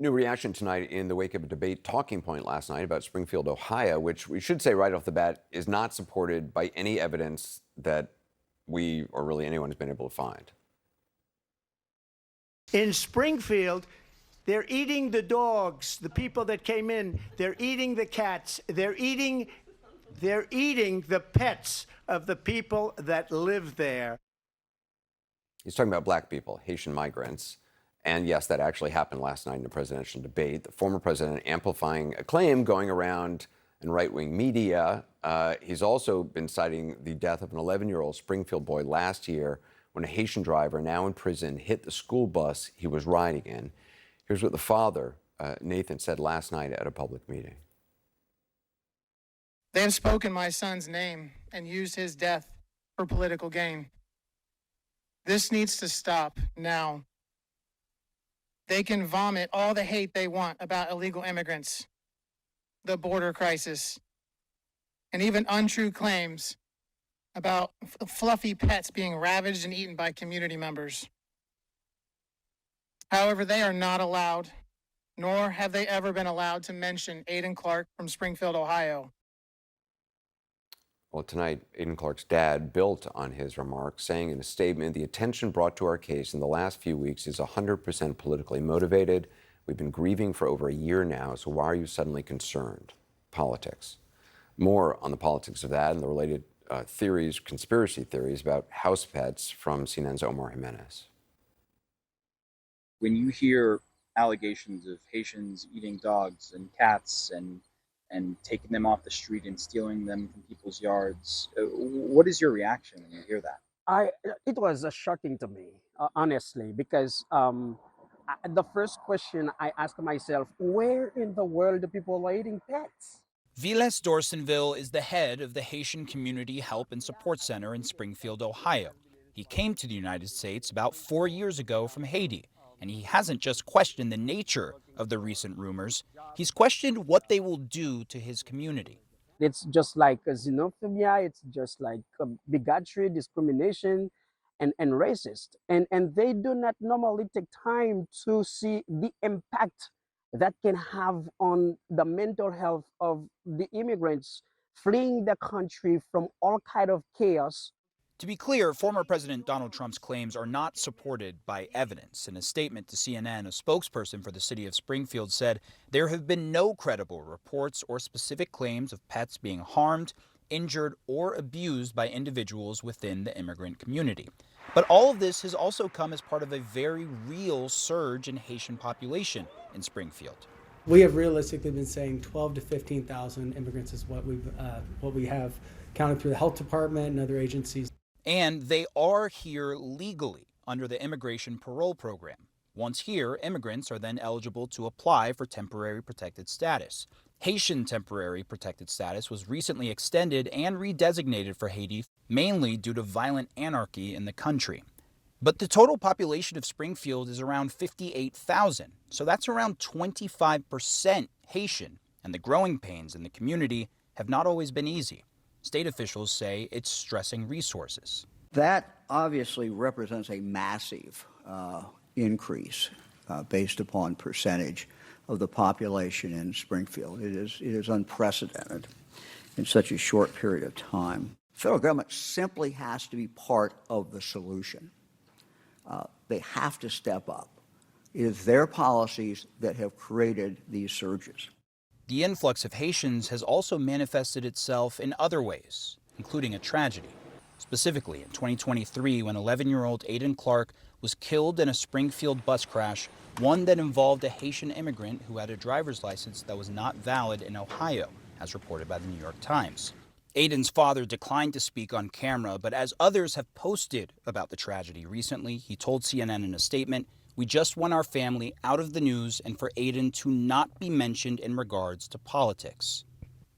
New reaction tonight in the wake of a debate talking point last night about Springfield, Ohio, which we should say right off the bat is not supported by any evidence that we or really anyone has been able to find. In Springfield, they're eating the dogs, the people that came in. They're eating the cats. They're eating the pets of the people that live there. He's talking about black people, Haitian migrants. And yes, that actually happened last night in a presidential debate. The former president amplifying a claim going around in right-wing media. He's also been citing the death of an 11-year-old Springfield boy last year when a Haitian driver, now in prison, hit the school bus he was riding in. Here's what the father, Nathan, said last night at a public meeting. They have spoken my son's name and used his death for political gain. This needs to stop now. They can vomit all the hate they want about illegal immigrants, the border crisis, and even untrue claims about fluffy pets being ravaged and eaten by community members. However, they are not allowed, nor have they ever been allowed to mention Aiden Clark from Springfield, Ohio. Well, tonight, Aiden Clark's dad built on his remarks, saying in a statement, the attention brought to our case in the last few weeks is 100% politically motivated. We've been grieving for over a year now, so why are you suddenly concerned? Politics. More on the politics of that and the related theories, conspiracy theories about house pets from CNN's Omar Jimenez. When you hear allegations of Haitians eating dogs and cats and taking them off the street and stealing them from people's yards, what is your reaction when you hear that? It was shocking to me, honestly, because the first question I asked myself, where in the world do people are eating pets? Viles Dorsonville is the head of the Haitian Community Help and Support Center in Springfield, Ohio. He came to the United States about 4 years ago from Haiti, and he hasn't just questioned the nature of the recent rumors, he's questioned what they will do to his community. It's just like xenophobia, it's just like bigotry, discrimination, and racist. And they do not normally take time to see the impact that can have on the mental health of the immigrants fleeing the country from all kind of chaos. To be clear, former President Donald Trump's claims are not supported by evidence. In a statement to CNN, a spokesperson for the city of Springfield said there have been no credible reports or specific claims of pets being harmed, injured, or abused by individuals within the immigrant community. But all of this has also come as part of a very real surge in Haitian population in Springfield. We have realistically been saying 12 to 15,000 immigrants is what we have counted through the health department and other agencies. And they are here legally under the Immigration Parole Program. Once here, immigrants are then eligible to apply for temporary protected status. Haitian temporary protected status was recently extended and redesignated for Haiti, mainly due to violent anarchy in the country. But the total population of Springfield is around 58,000, so that's around 25% Haitian, and the growing pains in the community have not always been easy. State officials say it's stressing resources. That obviously represents a massive increase based upon percentage of the population in Springfield. It is unprecedented in such a short period of time. The federal government simply has to be part of the solution. They have to step up. It is their policies that have created these surges. The influx of Haitians has also manifested itself in other ways, including a tragedy. Specifically, in 2023, when 11-year-old Aiden Clark was killed in a Springfield bus crash, one that involved a Haitian immigrant who had a driver's license that was not valid in Ohio, as reported by the New York Times. Aiden's father declined to speak on camera, but as others have posted about the tragedy recently, he told CNN in a statement, "We just want our family out of the news and for Aiden to not be mentioned in regards to politics."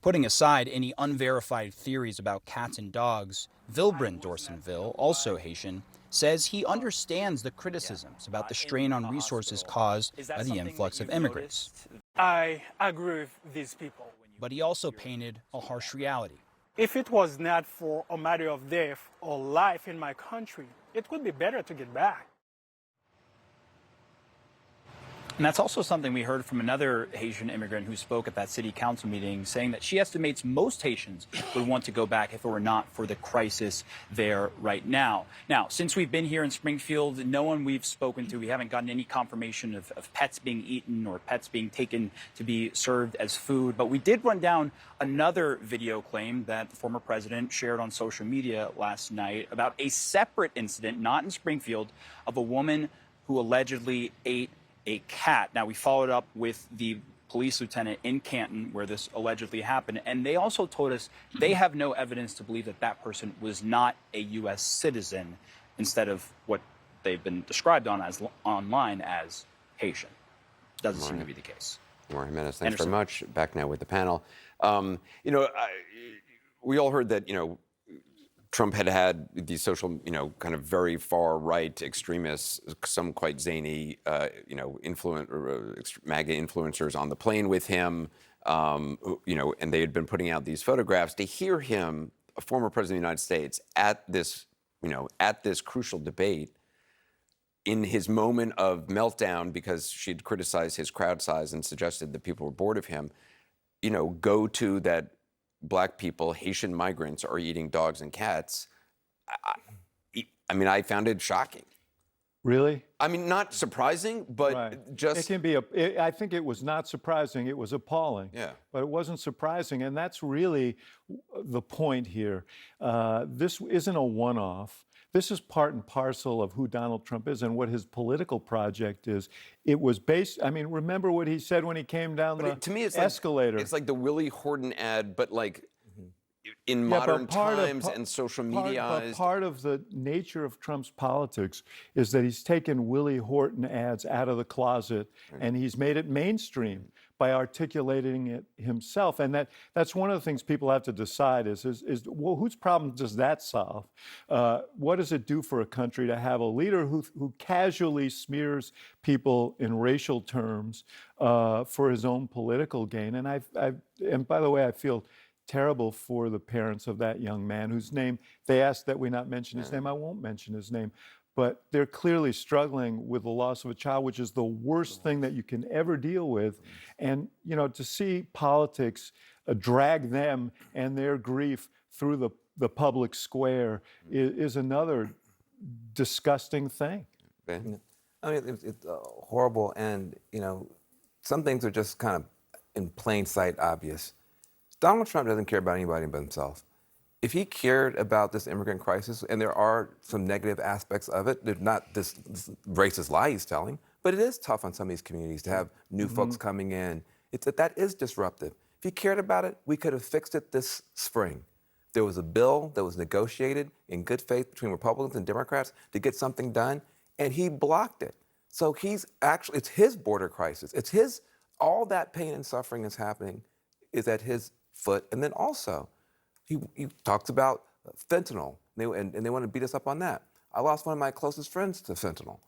Putting aside any unverified theories about cats and dogs, Vilbrin Dorsonville, also Haitian, says he understands the criticisms about the strain on resources caused by the influx of immigrants. I agree with these people. But he also painted a harsh reality. If it was not for a matter of death or life in my country, it would be better to get back. And that's also something we heard from another Haitian immigrant who spoke at that city council meeting, saying that she estimates most Haitians would want to go back if it were not for the crisis there right now. Now, since we've been here in Springfield, no one we've spoken to, we haven't gotten any confirmation of pets being eaten or pets being taken to be served as food. But we did run down another video claim that the former president shared on social media last night about a separate incident, not in Springfield, of a woman who allegedly ate a cat. Now, we followed up with the police lieutenant in Canton where this allegedly happened, and they also told us they have no evidence to believe that that person was not a U.S. citizen instead of what they've been described online as Haitian. Doesn't seem to be the case. Omar Jimenez, thanks very much. Back now with the panel. We all heard that, Trump had these social, kind of very far right extremists, some quite zany, MAGA influencers on the plane with him, and they had been putting out these photographs. To hear him, a former president of the United States, at this crucial debate, in his moment of meltdown because she'd criticized his crowd size and suggested that people were bored of him, go to that Black people, Haitian migrants, are eating dogs and cats. I found it shocking. Really? Not surprising, but Right. just... It can be I think it was not surprising. It was appalling. Yeah. But it wasn't surprising, and that's really the point here. This isn't a one-off. This is part and parcel of who Donald Trump is and what his political project is. It was based, remember what he said when he came down the to me, it's escalator. It's like the Willie Horton ad, but in modern times and social mediaized. Part of the nature of Trump's politics is that he's taken Willie Horton ads out of the closet and he's made it mainstream by articulating it himself. And that's one of the things people have to decide is well, whose problem does that solve? What does it do for a country to have a leader who casually smears people in racial terms for his own political gain? And by the way, I feel terrible for the parents of that young man whose name they asked that we not mention his name. I won't mention his name. But they're clearly struggling with the loss of a child, which is the worst thing that you can ever deal with. And, to see politics drag them and their grief through the public square is another disgusting thing. Okay. It's horrible. And, some things are just kind of in plain sight obvious. Donald Trump doesn't care about anybody but himself. If he cared about this immigrant crisis, and there are some negative aspects of it, they're not this racist lie he's telling, but it is tough on some of these communities to have new folks coming in. That is disruptive. If he cared about it, we could have fixed it this spring. There was a bill that was negotiated in good faith between Republicans and Democrats to get something done, and he blocked it. So it's his border crisis. All that pain and suffering is happening is at his foot. And then also, he talks about fentanyl, and they want to beat us up on that. I lost one of my closest friends to fentanyl.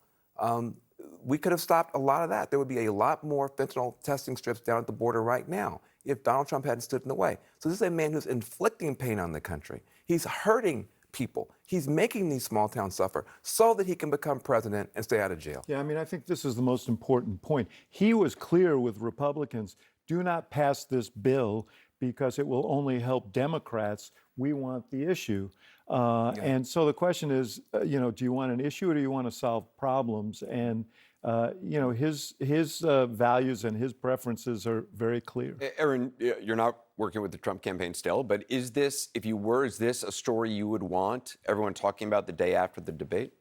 We could have stopped a lot of that. There would be a lot more fentanyl testing strips down at the border right now if Donald Trump hadn't stood in the way. So this is a man who's inflicting pain on the country. He's hurting people. He's making these small towns suffer so that he can become president and stay out of jail. Yeah, I think this is the most important point. He was clear with Republicans, do not pass this bill because it will only help Democrats. We want the issue. And so the question is, do you want an issue or do you want to solve problems? And, his values and his preferences are very clear. Aaron, you're not working with the Trump campaign still, but is this a story you would want everyone talking about the day after the debate?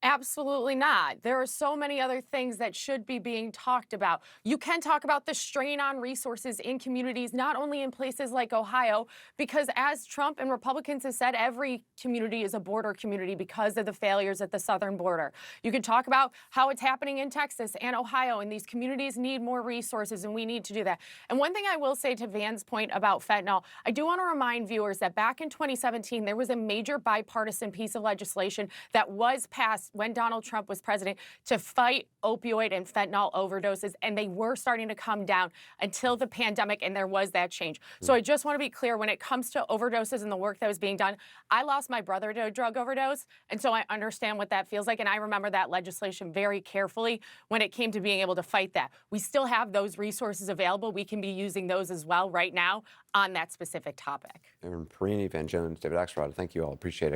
Absolutely not. There are so many other things that should be being talked about. You can talk about the strain on resources in communities, not only in places like Ohio, because as Trump and Republicans have said, every community is a border community because of the failures at the southern border. You can talk about how it's happening in Texas and Ohio, and these communities need more resources, and we need to do that. And one thing I will say to Van's point about fentanyl, I do want to remind viewers that back in 2017, there was a major bipartisan piece of legislation that was passed when Donald Trump was president to fight opioid and fentanyl overdoses, and they were starting to come down until the pandemic, and there was that change. So I just want to be clear, when it comes to overdoses and the work that was being done, I lost my brother to a drug overdose, and so I understand what that feels like, and I remember that legislation very carefully when it came to being able to fight that. We still have those resources available. We can be using those as well right now on that specific topic. Erin Perini, Van Jones, David Axelrod, thank you all. Appreciate it.